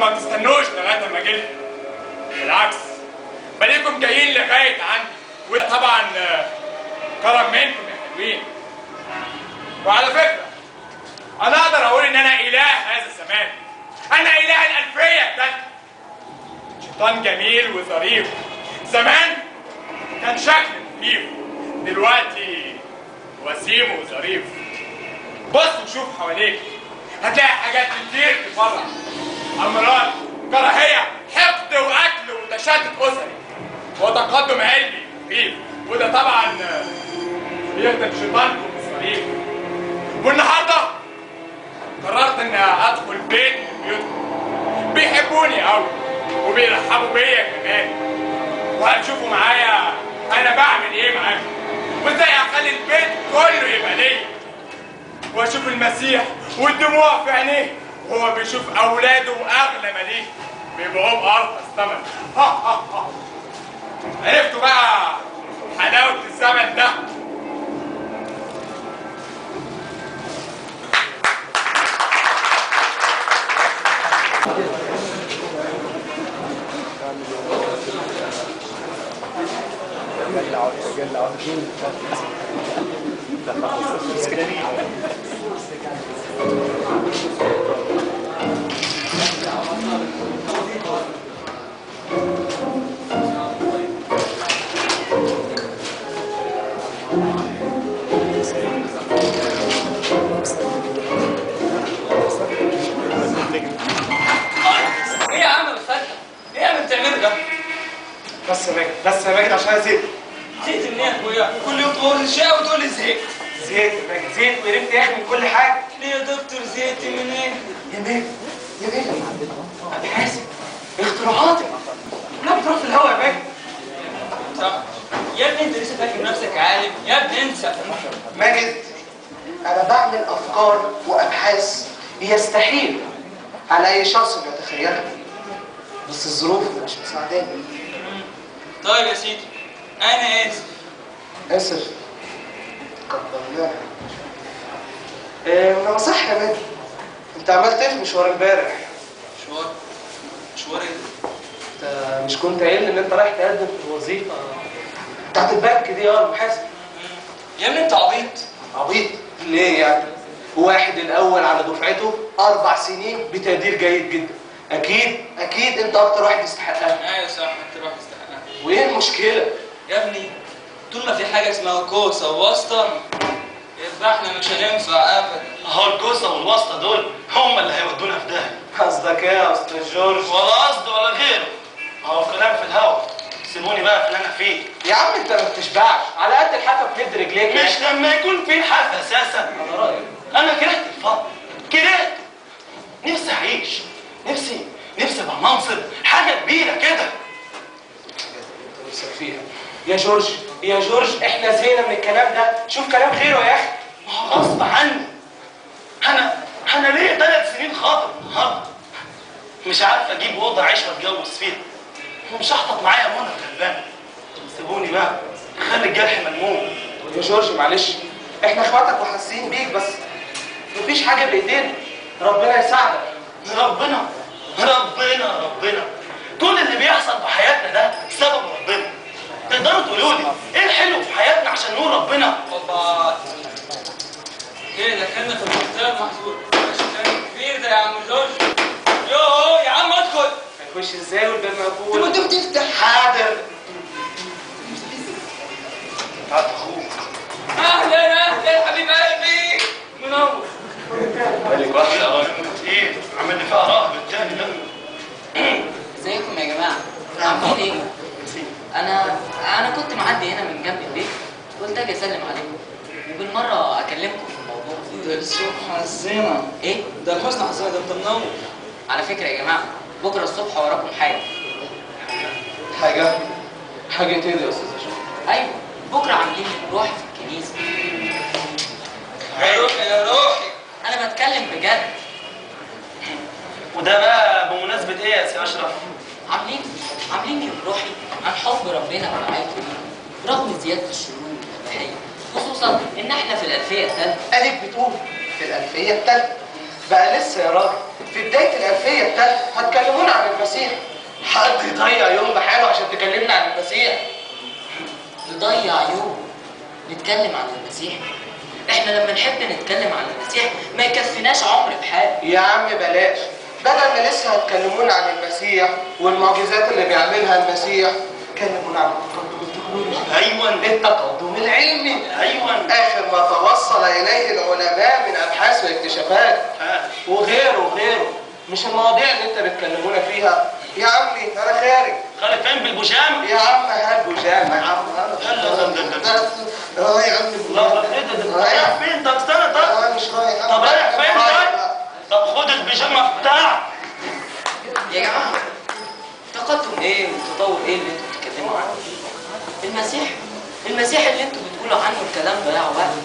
ما تستنوش لغايه ما اجيلكم، بالعكس بليكم جايين لغايه عندي، وده طبعا كرم منكم يا حلوين. وعلى فكره انا اقدر اقول ان انا اله هذا الزمان، انا اله الالفيه الثالثه. شيطان جميل وظريف، زمان كان شكل مخيف، دلوقتي وسيم وظريف. بص وشوف حواليك هتلاقي حاجات كتير تفرح، امراض، كراهيه، حقد وقتل وتشتت اسري وتقدم علمي مخيف، وده طبعا بيخدم شيطانكم الظريف. والنهارده قررت اني ادخل بيت من بيوتكم، بيحبوني قوي وبيرحبوا بيا كمان، وهتشوفوا معايا انا بعمل ايه معاكم وازاي اخلي البيت كله يبقى ليا، واشوف المسيح والدموع في عينيه وهو بيشوف اولاده واغلى ما ليه بيبيعوه بارخص ثمن. عرفتوا بقى حلاوه الزمن ده؟ ايه يا عم بتفتح؟ ايه يا عم بتعمله ده؟ بس يا ماجد، بس يا ماجد، عشان زهقت. زهقت منين يا اخويا؟ كل يوم تقول لي شقه وتقول لي زهقت. زهقت يا ماجد، زهقت وقرفت يا اخي من كل حاجه. ليه يا دكتور زهقت منين؟ يا ماجد، يا ماجد، ابحاثك، اختراعاتك كلها بتروح في الهوا يا ماجد. صح. يا ابني انت لسه فاكر نفسك عالم؟ يا ابني انسى. ماجد، انا بعمل افكار وابحاث يستحيل على اي شخص انه يتخيلها، بس الظروف مش مساعداني. طيب يا سيدي انا اسف. اسف كبرناها. انما صح يا ماجد، انت عملت ايه في مشوار امبارح؟ مشوار ايه؟ انت مش كنت قايل ان انت رايح تقدم في الوظيفه بتاعت البنك دي المحاسب؟ يا ابني انت عبيط. عبيط؟ ليه يعني؟ واحد الاول على دفعته 4 سنين بتقدير جيد جدا، اكيد انت اكتر واحد يستحقها. ايوه صح، انت روح تستحقها. وايه المشكله؟ يا ابني طول ما في حاجه اسمها كوسه وواسطه يبقى احنا مش هننفع ابدا. اهو الكوسه والواسطه دول هم اللي هيودونا في داهيه. قصدك ايه يا استاذ جورج؟ ولا قصد ولا غيره، اهو كلام في الهوا. سيبوني بقى في اللي انا فيه. يا عم انت ما بتشبعش، على قد الحافه بتمد رجليك. مش لما يكون في حافه اساسا. انا رايك انا كرهت الفضل، كرهت. نفسي اعيش، نفسي ابقى منصب، حاجه كبيره كده. نفسك فيها يا جورج، يا جورج، احنا زهقنا من الكلام ده، شوف كلام غيره يا اخي. ما هو غصب عني. انا ليه 3 سنين خاطب النهارده مش عارف اجيب اوضه اعيش واتجوز فيها، ومش هحطط معايا منى غلبانه. سيبوني بقى، خلي الجرح ملموم. يا جورج معلش، احنا اخواتك وحاسين بيك، بس مفيش حاجه بايدينا، ربنا يساعدك. ربنا كل اللي بيحصل في حياتنا ده سبب ربنا. تقدروا تقولوا لي ايه الحلو في حياتنا عشان نقول ربنا؟ اوبا كده دخلنا في المنطقه المحظوظه. ماشي كلام كبير ده يا عم جورج. يوه يا عم ادخل. هنخش ازاي والباب مقفول؟ انت بتفتح. حاضر. هات اخوك. اهلا حبيب قلبي منور. بالك واحد ايه عامل لي فيها راهب التاني ده. ازيكم يا جماعه؟ عاملين ايه؟ انا كنت معدي هنا من جنب البيت، قلت اجي اسلم عليكم وبالمره اكلمكم في الموضوع. ده لسوء حظنا. ايه؟ ده لحسن حظنا، ده انت منور. على فكره يا جماعه بكره الصبح وراكم حاجه. حاجه ايه دي يا استاذ اشرف؟ ايوه بكره عاملين روح في الكنيسه. يا روحي انا بتكلم بجد. وده بقى بمناسبه ايه يا سي اشرف؟ عاملين يوم روحي عن حب ربنا ورعايته لينا رغم زياده الشرور والاباحيه، خصوصا ان احنا في الالفيه الثالثه. اديك بتقول في الالفيه الثالثه بقى لسه يا راجل. في بداية الألفية الثالثة هتكلمونا عن المسيح. حد يضيع يوم بحاله عشان تكلمنا عن المسيح؟ نضيع يوم نتكلم عن المسيح؟ احنا لما نحب نتكلم عن المسيح ما يكفيناش عمر بحاله. يا عم بلاش، بدل ما لسه هتكلمونا عن المسيح والمعجزات اللي بيعملها المسيح، كلمونا عن التقدم التكنولوجي. ايوه التقدم العلمي. ايوه. آخر ما توصل إليه العلماء من أبحاث واكتشافات. وغيره وغيره. مش المواضيع اللي انت بتكلمونا فيها. يا عمي انا خارج فين بالبوشام؟ يا عم هات بوشام يا عم. يا عم لا ايه ده رايح فين؟ طب استنى طب. انا مش رايح. طب رايح فين طيب؟ طب خد البيجامه بتاعك. يا جماعه تقدم ايه وتطور ايه اللي انتوا بتتكلموا عنه؟ المسيح اللي انتوا بتقولوا عنه الكلام ضياع وقت،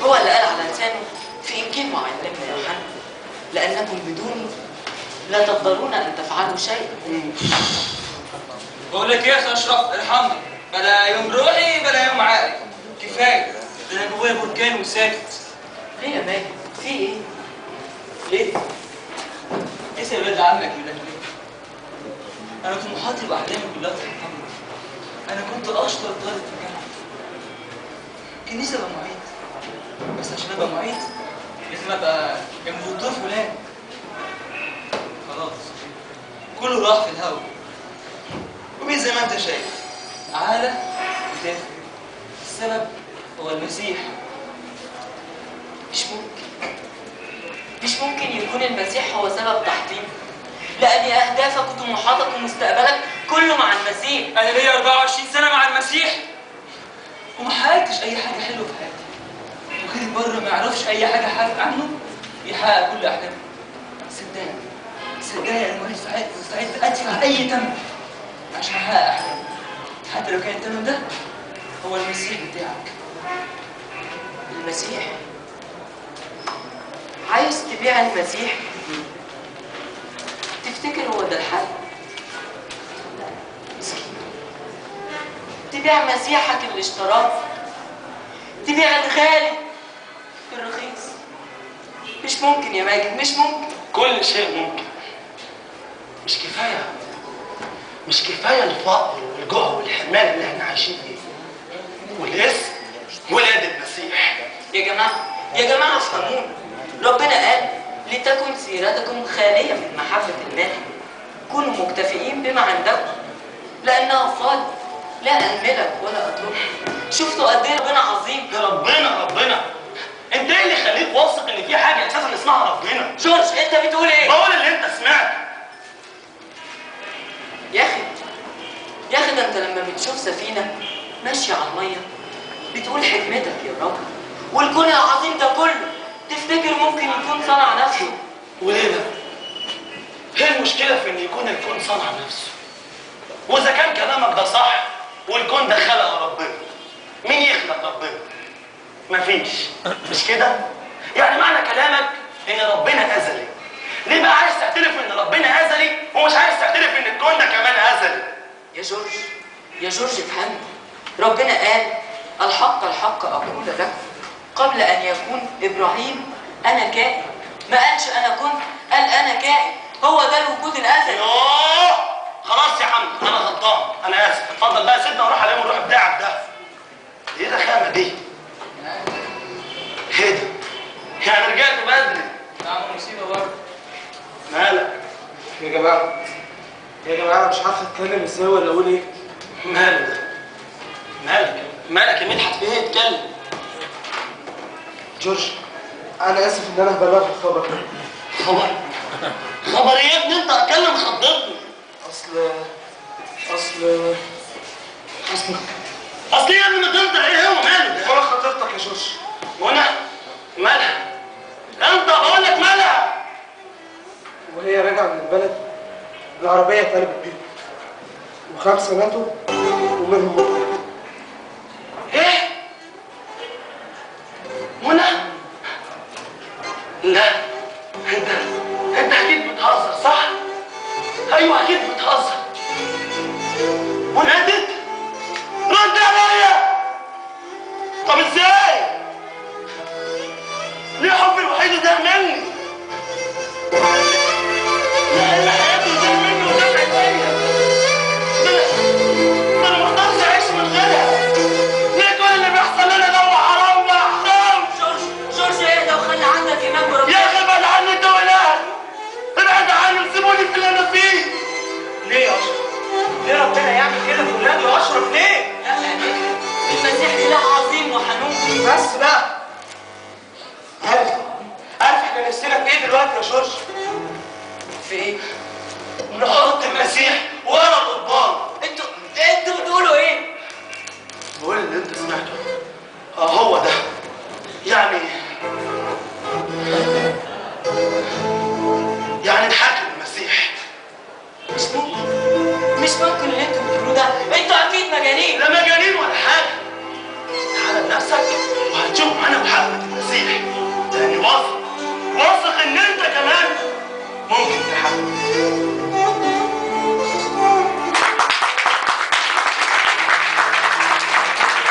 هو اللي قال على لسانه في انجيل معلمنا يوحنا: لانكم بدوني لا تقدرون ان تفعلوا شيئا. بقول لك ايه يا اشرف، ارحمني، بلا يوم روحي بلا يوم عقلي، كفايه، ده انا جوايا بركان وساكت. ليه يا ماجد؟ في ايه؟ ليه؟ اسال الواد عمك يقول لك ليه؟ انا طموحاتي واحلامي كلها تتحقق. انا كنت اشطر طالب في الجامعه. كان نفسي ابقى معيد، بس عشان ابقى معيد لازم ابقى جنب الدكتور فلان. خلاص كله راح في الهوا، ومين زي ما انت شايف عالة وتافه. السبب هو المسيح. مش ممكن يكون المسيح هو سبب تحطيمك، لأن أهدافك وطموحاتك ومستقبلك كله مع المسيح. انا ليا 24 سنه مع المسيح وما حققتش اي حاجه حلوه في حياتي، وغيري بره ما يعرفش اي حاجه عنه يحقق كل احلامي. صدقني انا موجود في حياتي مستعد ادفع اي ثمن عشان احقق احلامي، حتى لو كان الثمن ده هو المسيح بتاعك. المسيح؟ عايز تبيع المسيح؟ تفتكر هو ده الحل؟ مسكين، تبيع مسيحك الاشتراك، تبيع الغالي الرخيص. مش ممكن يا ماجد، مش ممكن. كل شيء ممكن. مش كفايه الفقر والجوع والحرمان اللي احنا عايشين فيه، والاسم ولاد المسيح. يا جماعه افهمونا. ربنا قال: لتكن سيرتكم خاليه من محبه المال، كونوا مكتفئين بما عندكم لانه قال: لا املك ولا اتركك. شفتوا قد ايه ربنا عظيم؟ يا ربنا انت ايه اللي يخليك واثق ان في حاجه اساسا اسمها ربنا؟ جورج انت بتقول ايه؟ بقول اللي انت سمعته. يا اخي ده انت لما بتشوف سفينه ماشيه على الميه بتقول حكمتك يا رب، والكون العظيم ده كله تفتكر ممكن يكون صنع نفسه؟ وليه ده؟ ايه المشكله في ان يكون الكون صنع نفسه؟ واذا كان كلامك ده صح والكون ده خلق ربنا، مين يخلق ربنا؟ مفيش، مش كده؟ يعني معنى كلامك ان ربنا ازلي. ليه بقى عايز تعترف ان ربنا ازلي ومش عايز تعترف ان الكون ده كمان ازلي؟ يا جورج افهمني. ربنا قال: الحق اقول لكم قبل ان يكون ابراهيم انا كائن. ما قالش انا كنت، قال انا كائن. هو ده الوجود الازلي. يوه خلاص يا حمد، انا غلطان، انا اسف. اتفضل بقى سيبنا نروح عليهم الروح بتاعك ده. ايه الرخامه دي؟ ايه ده؟ يعني رجعت بدري؟ نعم مصيبه برضه. مالك؟ يا جماعه انا مش عارف اتكلم ازاي ولا اقول ايه. مالك؟ مالك يا مدحت؟ في ايه؟ اتكلم. جورج انا اسف ان انا هبلغك الخبر. خبر ايه يا ابني؟ انت اتكلم خضتني. اصل ايه يا ابني؟ ما انت ايه هو ماله؟ وانا خطيبتك يا جورج. وانا مالها؟ انت بقول لك مالها؟ وهي راجعه من البلد العربيه اتقلبت بيهم، و5 ماتوا ومنهم مقتل. ايه؟ منى؟ لا انت اكيد بتهزر صح؟ ايوه اكيد بتهزر. منى ماتت؟ رد عليا. طب ازاي؟ ليه حبي الوحيد ده مني؟ بس بقى. عارف احنا نفسنا في ايه دلوقتي يا جورج؟ في ايه؟ نحط المسيح ورا القضبان. انتوا بتقولوا ايه؟ بقول اللي انت سمعته. هو ده. يعني نحاكم المسيح. مش ممكن اللي انتوا بتقولوه ده، انتوا اكيد مجانين. لا مجانين ولا حاجه. تعالى بنفسك